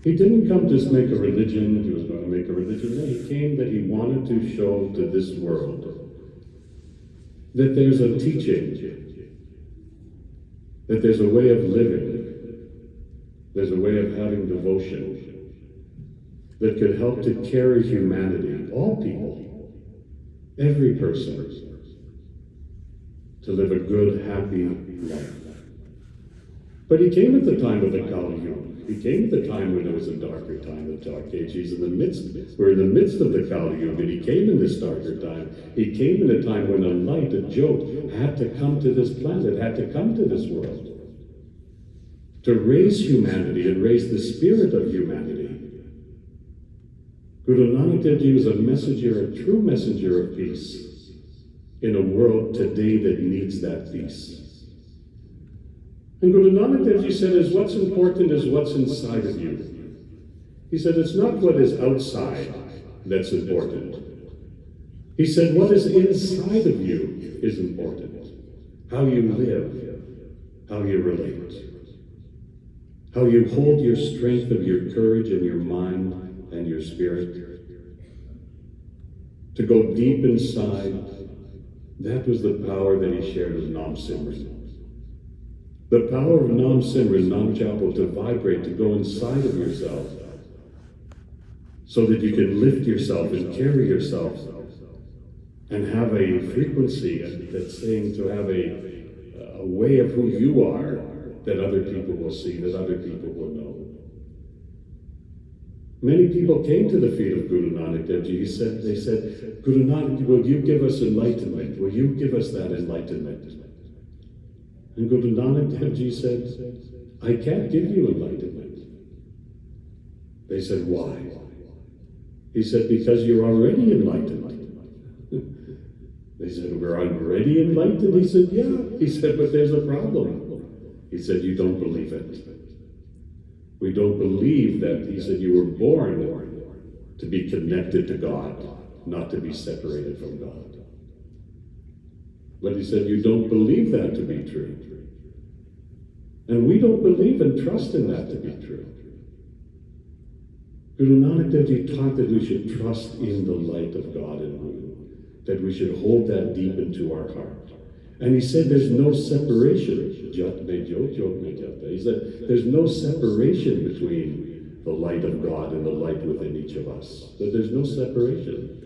He didn't come to just make a religion, he was going to make a religion. No, he came that he wanted to show to this world that there's a teaching, that there's a way of living, there's a way of having devotion that could help to carry humanity, all people, every person, to live a good, happy life. But he came at the time of the Kali Yuga. He came at the time when it was a darker time, the Dark Age. We're in the midst of the Kali Yuga. He came in this darker time. He came in a time when a light, a joke, had to come to this planet, had to come to this world, to raise humanity and raise the spirit of humanity. Guru Nanak Dev Ji was a messenger, a true messenger of peace in a world today that needs that peace. And Guru Nanak Dev Ji said, what's important is what's inside of you. He said, it's not what is outside that's important. He said, what is inside of you is important. How you live, how you relate, how you hold your strength of your courage and your mind and your spirit. To go deep inside, that was the power that he shared with Nam Simran. The power of Nam Simran, Nam Japo, to vibrate, to go inside of yourself, so that you can lift yourself and carry yourself and have a frequency that's saying to have a way of who you are that other people will see, that other people will know. Many people came to the feet of Guru Nanak Dev Ji. They said, Guru Nanak, will you give us enlightenment? Will you give us that enlightenment? And Guru Nanak Dev Ji said, I can't give you enlightenment. They said, why? He said, because you're already enlightened. They said, we're already enlightened? He said, yeah. He said, but there's a problem. He said, you don't believe it. We don't believe that. He said, you were born to be connected to God, not to be separated from God. But he said, you don't believe that to be true. And we don't believe and trust in that to be true. Guru Nanak Dev Ji taught that we should trust in the light of God in you, that we should hold that deep into our heart. And he said there's no separation. He said there's no separation between the light of God and the light within each of us. That there's no separation.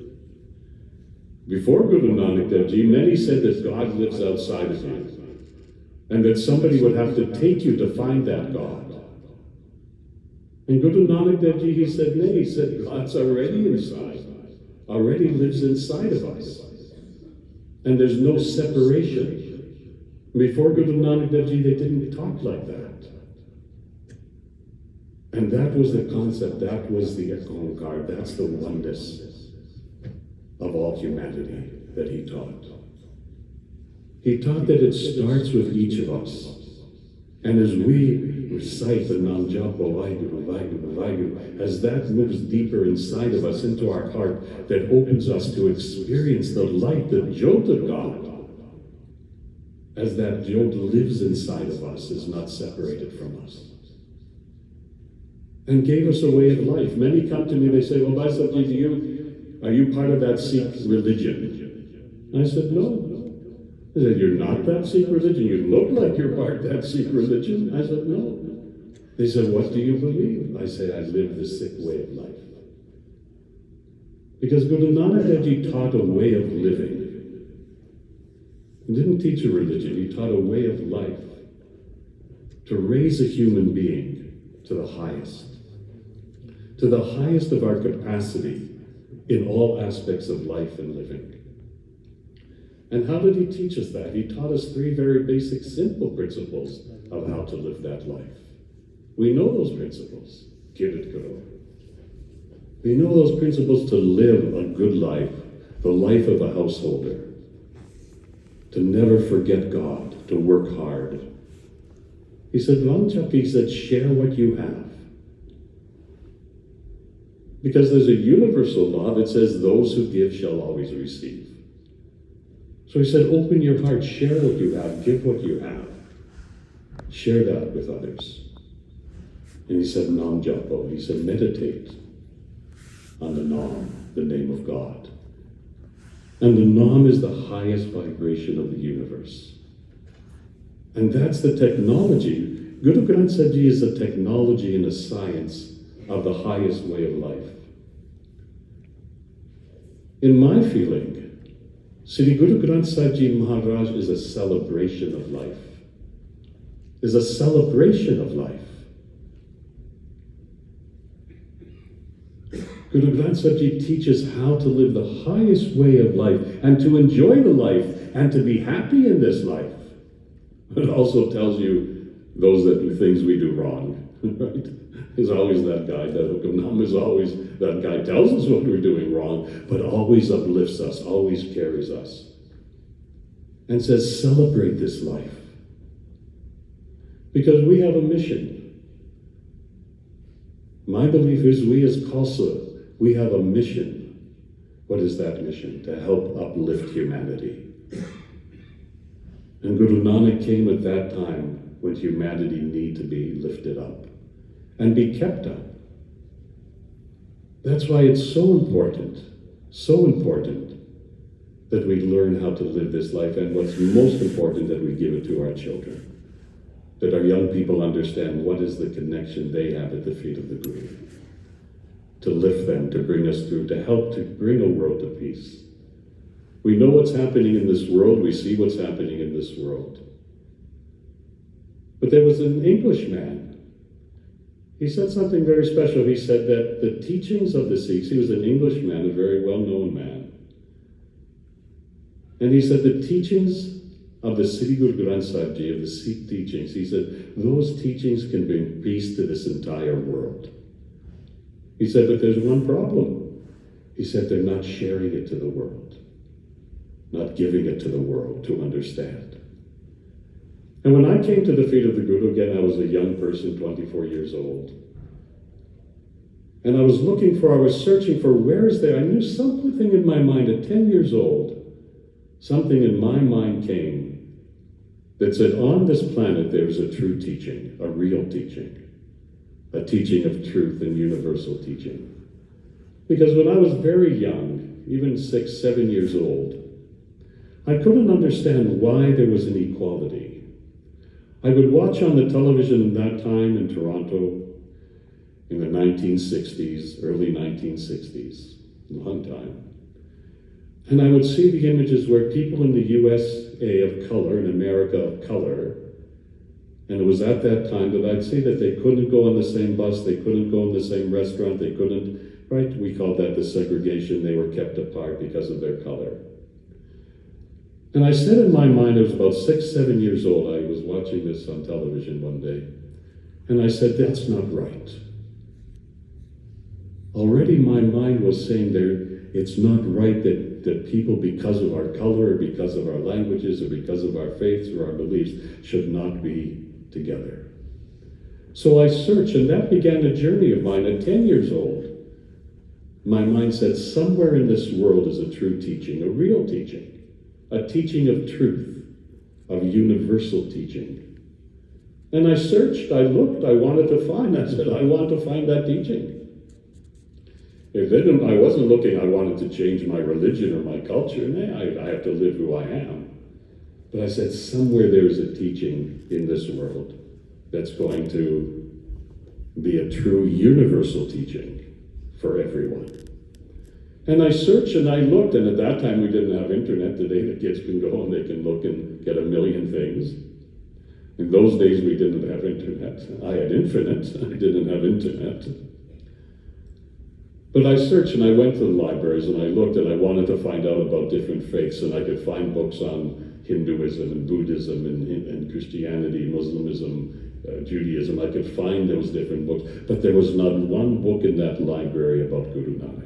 Before Guru Nanak Dev Ji, many said that God lives outside of you, and that somebody would have to take you to find that God. And Guru Nanak Dev Ji, he said, no, he said, God's already inside, already lives inside of us. And there's no separation. Before Guru Nanak Dev Ji, they didn't talk like that. And that was the concept, that was the Ekonkar, that's the oneness of all humanity that he taught. He taught that it starts with each of us. And as we recite the Nam Japo, Vaheguru, Vaheguru, Vaheguru, as that moves deeper inside of us into our heart, that opens us to experience the light, the Jot of God, as that Jot lives inside of us, is not separated from us. And gave us a way of life. Many come to me, they say, well, Vaisabji, are you part of that Sikh religion? And I said, no. They said, you're not that Sikh religion? You look like you're part of that Sikh religion. I said, no. They said, what do you believe? I say, I live the Sikh way of life. Because Guru Nanak Dev Ji taught a way of living. He didn't teach a religion, he taught a way of life. To raise a human being to the highest of our capacity in all aspects of life and living. And how did he teach us that? He taught us three very basic, simple principles of how to live that life. We know those principles. Kirit Karo. We know those principles to live a good life, the life of a householder. To never forget God, to work hard. He said, Vanchapi said, share what you have. Because there's a universal law that says those who give shall always receive. So he said, open your heart, share what you have, give what you have. Share that with others. And he said, Nam Japo. He said, meditate on the Nam, the name of God. And the Nam is the highest vibration of the universe. And that's the technology. Guru Granth Sahib Ji is a technology and a science of the highest way of life. In my feeling, Sri Guru Granth Sahib Ji Maharaj is a celebration of life. Is a celebration of life. Guru Granth Sahib Ji teaches how to live the highest way of life and to enjoy the life and to be happy in this life. It also tells you those that do things we do wrong, right? There's always that guy, that Hukamnam is always, that guy tells us what we're doing wrong, but always uplifts us, always carries us. And says, celebrate this life. Because we have a mission. My belief is we as Khalsa, we have a mission. What is that mission? To help uplift humanity. And Guru Nanak came at that time when humanity needed to be lifted up and be kept up. That's why it's so important that we learn how to live this life, and what's most important, that we give it to our children. That our young people understand what is the connection they have at the feet of the Guru. To lift them, to bring us through, to help to bring a world to peace. We know what's happening in this world, we see what's happening in this world. But there was an Englishman. He said something very special. He said that the teachings of the Sikhs, he was an Englishman, a very well-known man. And he said the teachings of the Sri Guru Granth Sahib Ji, of the Sikh teachings, he said, those teachings can bring peace to this entire world. He said, but there's one problem. He said, they're not sharing it to the world, not giving it to the world to understand. And when I came to the feet of the Guru, again, I was a young person, 24 years old. And I was searching for where is there, I knew something in my mind at 10 years old, something in my mind came that said, on this planet there's a true teaching, a real teaching, a teaching of truth and universal teaching. Because when I was very young, even 6, 7 years old, I couldn't understand why there was inequality. I would watch on the television in that time in Toronto in the 1960s, early 1960s, long time. And I would see the images where people in the USA of color, in America of color, and it was at that time that I'd see that they couldn't go on the same bus, they couldn't go in the same restaurant, they couldn't, right? We called that the segregation. They were kept apart because of their color. And I said in my mind, I was about 6, 7 years old, I was watching this on television one day, and I said, that's not right. Already my mind was saying it's not right that people, because of our color, or because of our languages, or because of our faiths, or our beliefs, should not be together. So I searched, and that began a journey of mine at 10 years old. My mind said, somewhere in this world is a true teaching, a real teaching. A teaching of truth, of universal teaching. And I searched, I looked, I wanted to find, I said, I want to find that teaching. If I wasn't looking, I wanted to change my religion or my culture. I have to live who I am. But I said, somewhere there is a teaching in this world that's going to be a true universal teaching for everyone. And I searched and I looked, and at that time we didn't have internet. Today the kids can go and they can look and get a million things. In those days we didn't have internet. I had infinite, I didn't have internet. But I searched and I went to the libraries and I looked and I wanted to find out about different faiths, and I could find books on Hinduism and Buddhism and Christianity, Muslimism, Judaism. I could find those different books, but there was not one book in that library about Guru Nanak.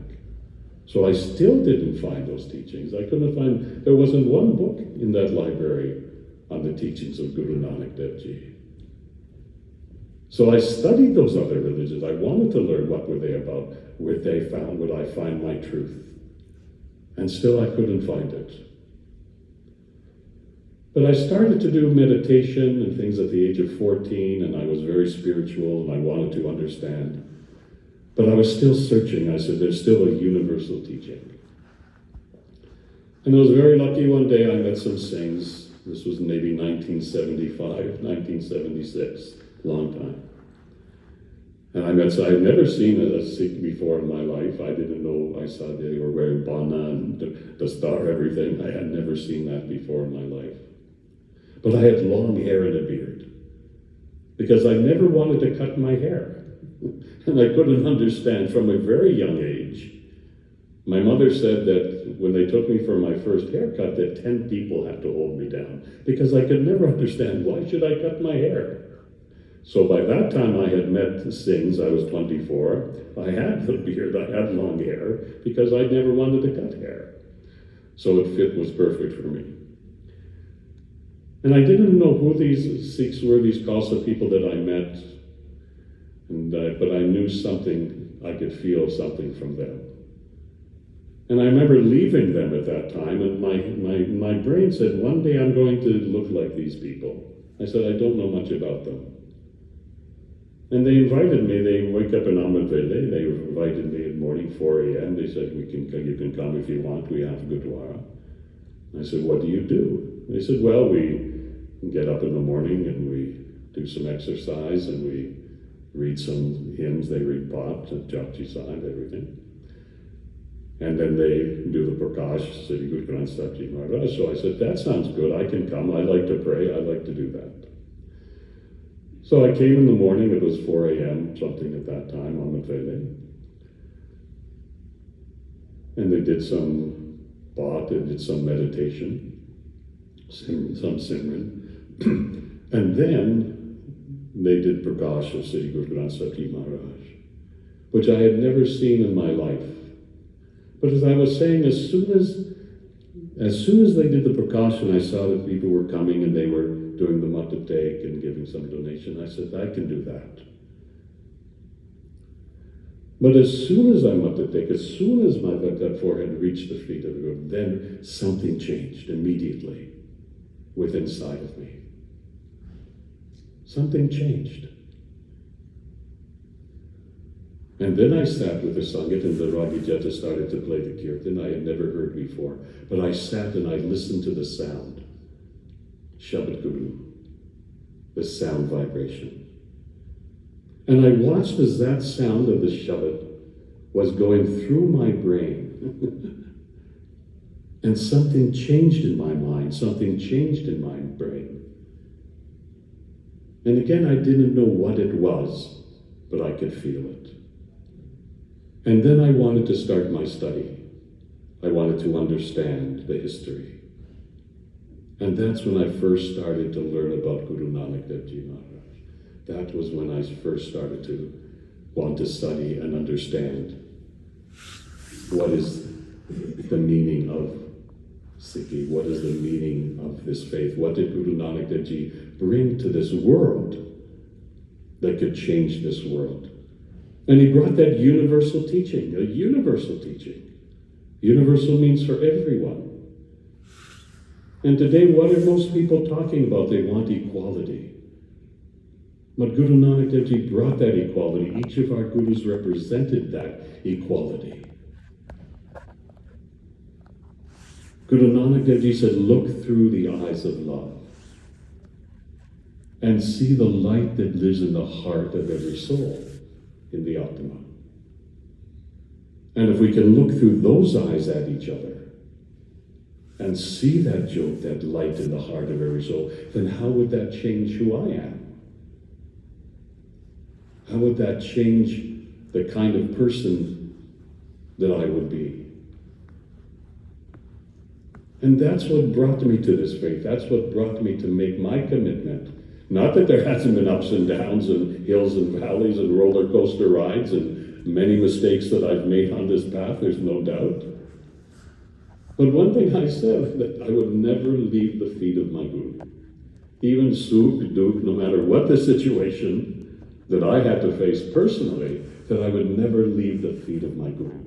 So I still didn't find those teachings. There wasn't one book in that library on the teachings of Guru Nanak Dev Ji. So I studied those other religions. I wanted to learn what were they about, would I find my truth? And still I couldn't find it. But I started to do meditation and things at the age of 14, and I was very spiritual and I wanted to understand. But I was still searching. I said, there's still a universal teaching. And I was very lucky one day I met some Singhs. This was maybe 1975, 1976, long time. And I had never seen a Sikh before in my life. I didn't know, I saw they were wearing bana and the star, everything. I had never seen that before in my life. But I had long hair and a beard, because I never wanted to cut my hair. And I couldn't understand from a very young age. My mother said that when they took me for my first haircut, that 10 people had to hold me down, because I could never understand, why should I cut my hair? So by that time I had met the Singhs. I was 24. I had the beard, I had long hair, because I never wanted to cut hair. So it was perfect for me. And I didn't know who these Sikhs were, these Khalsa people that I met, but I knew something, I could feel something from them. And I remember leaving them at that time, and my brain said, one day I'm going to look like these people. I said, I don't know much about them. And they invited me. They wake up in Ahmedville. They invited me in the morning, 4 a.m. They said, you can come if you want. We have Gurdwara. I said, what do you do? They said, well, we get up in the morning and we do some exercise and we read some hymns. They read Pat and Japji Sahib, everything. And then they do the Prakash, Sri Guru Granth Sahib Ji Maharaj. So I said, that sounds good. I can come. I like to pray. I like to do that. So I came in the morning. It was 4 a.m., something at that time, on the Vele. And they did some Pat, they did some meditation, some Simran. And then they did Prakash of Sri Guru Granth Sahib Ji Maharaj, which I had never seen in my life. But as I was saying, as soon as they did the Prakash and I saw that people were coming and they were doing the Mata Take and giving some donation, I said, I can do that. But as soon as I Mata Take, as soon as that forehead reached the feet of the Guru, then something changed immediately within inside of me. Something changed. And then I sat with the Sangat, and the Ragi Jeta started to play the kirtan I had never heard before. But I sat and I listened to the sound. Shabad Guru. The sound vibration. And I watched as that sound of the Shabad was going through my brain. And something changed in my mind. Something changed in my brain. And again, I didn't know what it was, but I could feel it. And then I wanted to start my study. I wanted to understand the history. And that's when I first started to learn about Guru Nanak Dev Ji Maharaj. That was when I first started to want to study and understand what is the meaning of Sikhi, what is the meaning of this faith, what did Guru Nanak Dev Ji bring to this world that could change this world. And he brought that universal teaching, a universal teaching. Universal means for everyone. And today, what are most people talking about? They want equality. But Guru Nanak Dev Ji brought that equality. Each of our gurus represented that equality. Guru Nanak Dev Ji said, look through the eyes of love and see the light that lives in the heart of every soul, in the Atma. And if we can look through those eyes at each other and see that jyot, that light in the heart of every soul, then how would that change who I am? How would that change the kind of person that I would be? And that's what brought me to this faith. That's what brought me to make my commitment. Not that there hasn't been ups and downs and hills and valleys and roller coaster rides and many mistakes that I've made on this path, there's no doubt. But one thing I said, that I would never leave the feet of my Guru. Even Sukh, Dukh, no matter what the situation that I had to face personally, that I would never leave the feet of my Guru.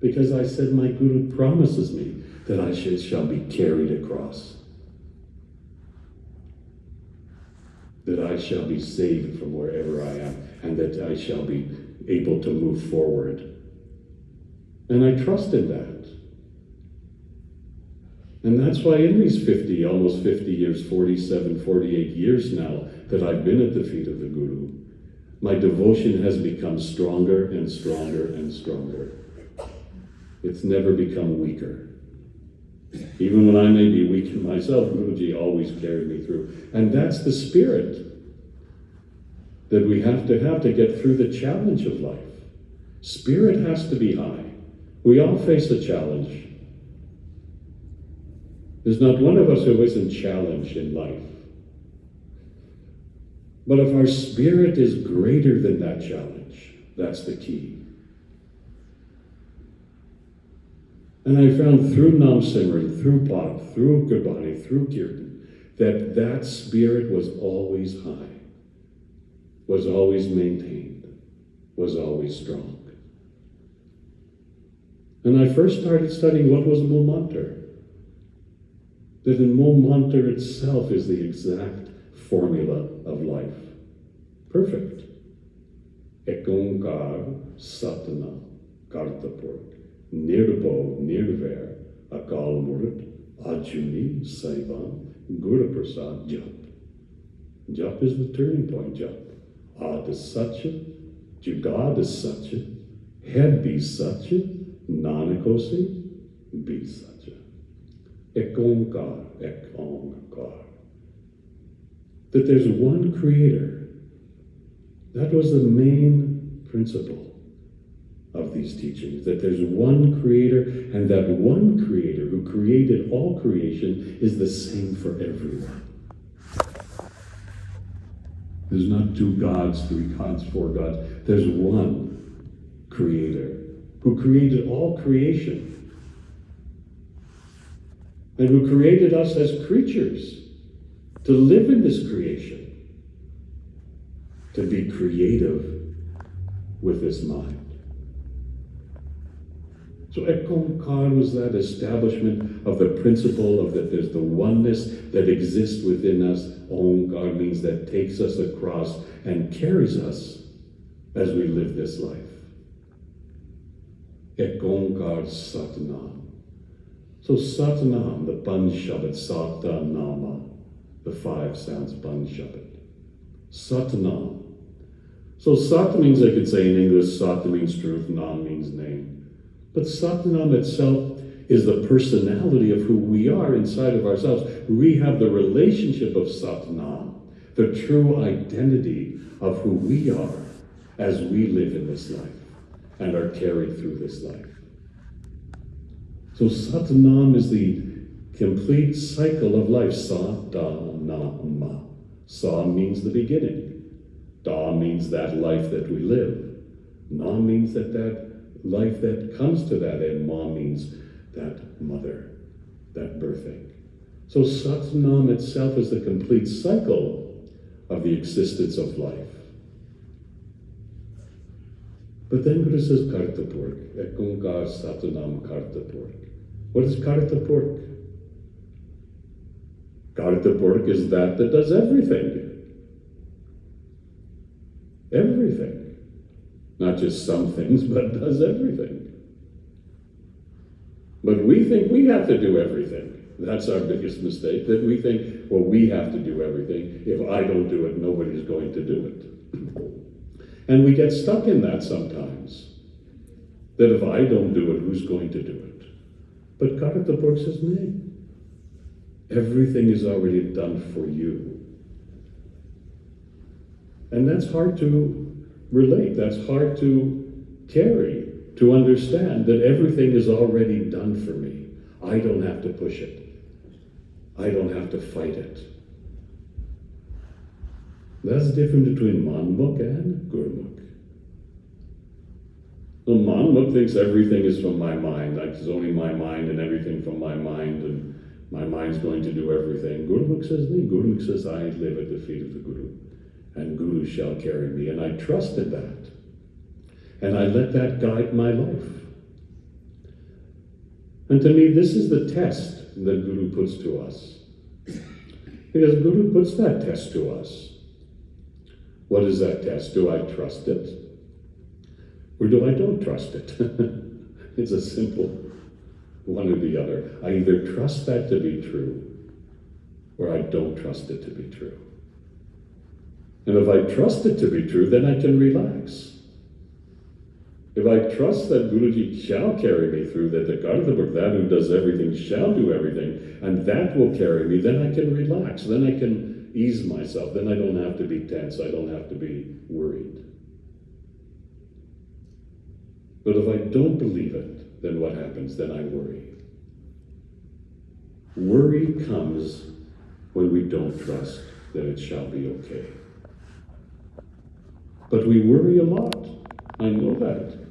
Because I said, my Guru promises me that I shall be carried across. that I shall be saved from wherever I am, and that I shall be able to move forward. And I trust in that. And that's why in these almost 50 years, 47, 48 years now, that I've been at the feet of the Guru, my devotion has become stronger and stronger and stronger. It's never become weaker. Even when I may be weak in myself, Guruji always carried me through. And that's the spirit that we have to get through the challenge of life. Spirit has to be high. We all face a challenge. There's not one of us who isn't challenged in life. But if our spirit is greater than that challenge, that's the key. And I found through Nam Simran, through Pop, through Gurbani, through Kirtan, that spirit was always high, was always maintained, was always strong. And I first started studying what was Mul Mantar. That in Mul Mantar itself is the exact formula of life. Perfect. Ek Onkar Satnam Kartapur. Nirbo, Nirvair, Akal Murut, Ajuni, Saivam, Guru Prasad, Jap. Jap is the turning point, Jap. Ad is Satya, Jugad is Satya, Head be Satya, Nanakosi, be Satya. Ek Onkar, Ek Onkar. That there's one creator. That was the main principle of these teachings, that there's one creator, and that one creator who created all creation is the same for everyone. There's not two gods, three gods, four gods. There's one creator who created all creation and who created us as creatures to live in this creation, to be creative with this mind. So Ek Onkar was that establishment of the principle of that there's the oneness that exists within us. Onkar means that takes us across and carries us as we live this life. Ek Onkar Satnam. So Satnam, the Panj Shabad, Sata Nama, the five sounds Panj Shabad. Satnam. So Sat means, I could say in English, Sat means truth, Nam means name. But Satnam itself is the personality of who we are inside of ourselves. We have the relationship of Satnam, the true identity of who we are as we live in this life and are carried through this life. So Satnam is the complete cycle of life. Sa-da-na-ma. Sa means the beginning. Da means that life that we live. Na means that life that comes to that end. Ma means that mother, that birthing. So Satnam itself is the complete cycle of the existence of life. But then Guru says Kartapurk, Ek Onkar Satnam Kartapurk. What is Kartapurk? Kartapurk is that does everything. Everything. Not just some things, but does everything. But we think we have to do everything. That's our biggest mistake, that we think, well, we have to do everything. If I don't do it, nobody's going to do it. And we get stuck in that sometimes. That if I don't do it, who's going to do it? But Kartapurk says, no. Everything is already done for you. And that's hard to relate. That's hard to carry, to understand that everything is already done for me. I don't have to push it. I don't have to fight it. That's different between Manmukh and Gurmukh. So Manmukh thinks everything is from my mind, like it's only my mind and everything from my mind, and my mind's going to do everything. Gurmukh says, no. Gurmukh says, I live at the feet of the Guru, and Guru shall carry me. And I trusted that. And I let that guide my life. And to me, this is the test that Guru puts to us. Because Guru puts that test to us. What is that test? Do I trust it? Or do I don't trust it? It's a simple one or the other. I either trust that to be true, or I don't trust it to be true. And if I trust it to be true, then I can relax. If I trust that Guruji shall carry me through, that the Kartabhak, that who does everything, shall do everything, and that will carry me, then I can relax, then I can ease myself, then I don't have to be tense, I don't have to be worried. But if I don't believe it, then what happens? Then I worry. Worry comes when we don't trust that it shall be okay. But we worry a lot. I know that.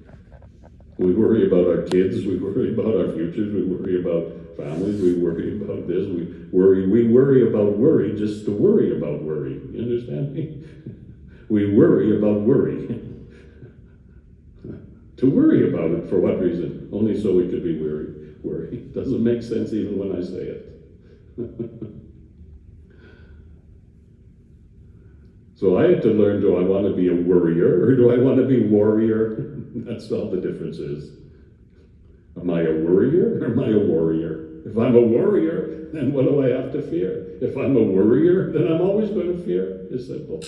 We worry about our kids, we worry about our futures, we worry about families, we worry about this, we worry about worry just to worry about worry. You understand me? We worry about worry. To worry about it, for what reason? Only so we could be worry. Doesn't make sense even when I say it. So I had to learn, do I want to be a worrier or do I want to be warrior? That's all the difference is. Am I a worrier or am I a warrior? If I'm a warrior, then what do I have to fear? If I'm a worrier, then I'm always going to fear. It's simple.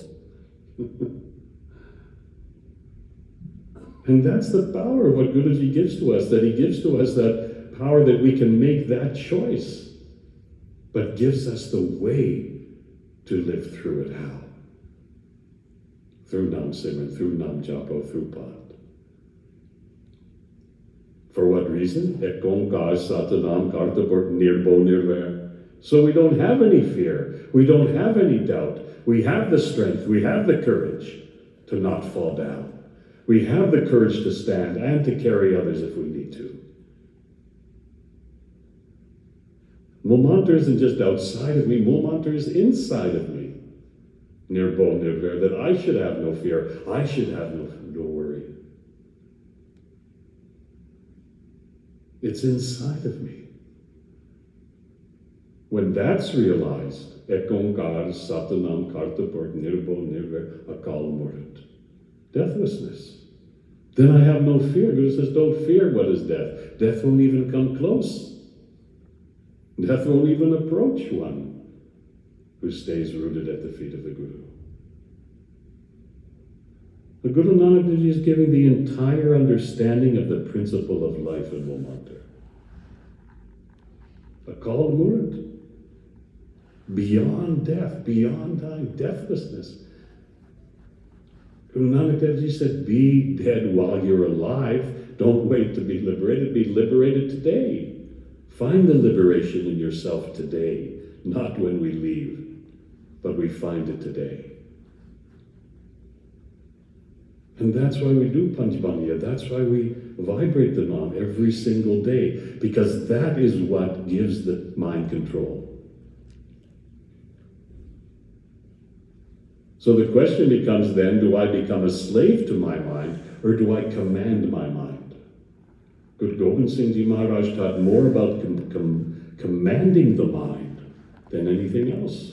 And that's the power of what Guruji gives to us, that he gives to us that power that we can make that choice, but gives us the way to live through it. How? Through Nam Simran, through Nam Japo, through Pad. For what reason? Ek Onkar Satanam Kartabhak Nirbo Nirvair. So we don't have any fear, we don't have any doubt. We have the strength, we have the courage to not fall down. We have the courage to stand and to carry others if we need to. Momantar isn't just outside of me, Momantar is inside of me. Nirbo Nirvair, that I should have no fear, I should have no worry. It's inside of me. When that's realized, Ek Onkar Satanam Kartabhak Nirbo Nirvair Akal Murtit. Deathlessness. Then I have no fear. Guru says, don't fear what is death. Death won't even come close. Death won't even approach one who stays rooted at the feet of the Guru. The Guru Nanak is giving the entire understanding of the principle of life in Momantar. Akal Murtit. Beyond death, beyond dying, deathlessness. Guru Nanak Dev Ji said, be dead while you're alive. Don't wait to be liberated. Be liberated today. Find the liberation in yourself today, not when we leave, but we find it today. And that's why we do Panchbaniya. That's why we vibrate the Nam every single day, because that is what gives the mind control. So the question becomes then, do I become a slave to my mind, or do I command my mind? Guru Gobind Singh Ji Maharaj taught more about commanding the mind than anything else.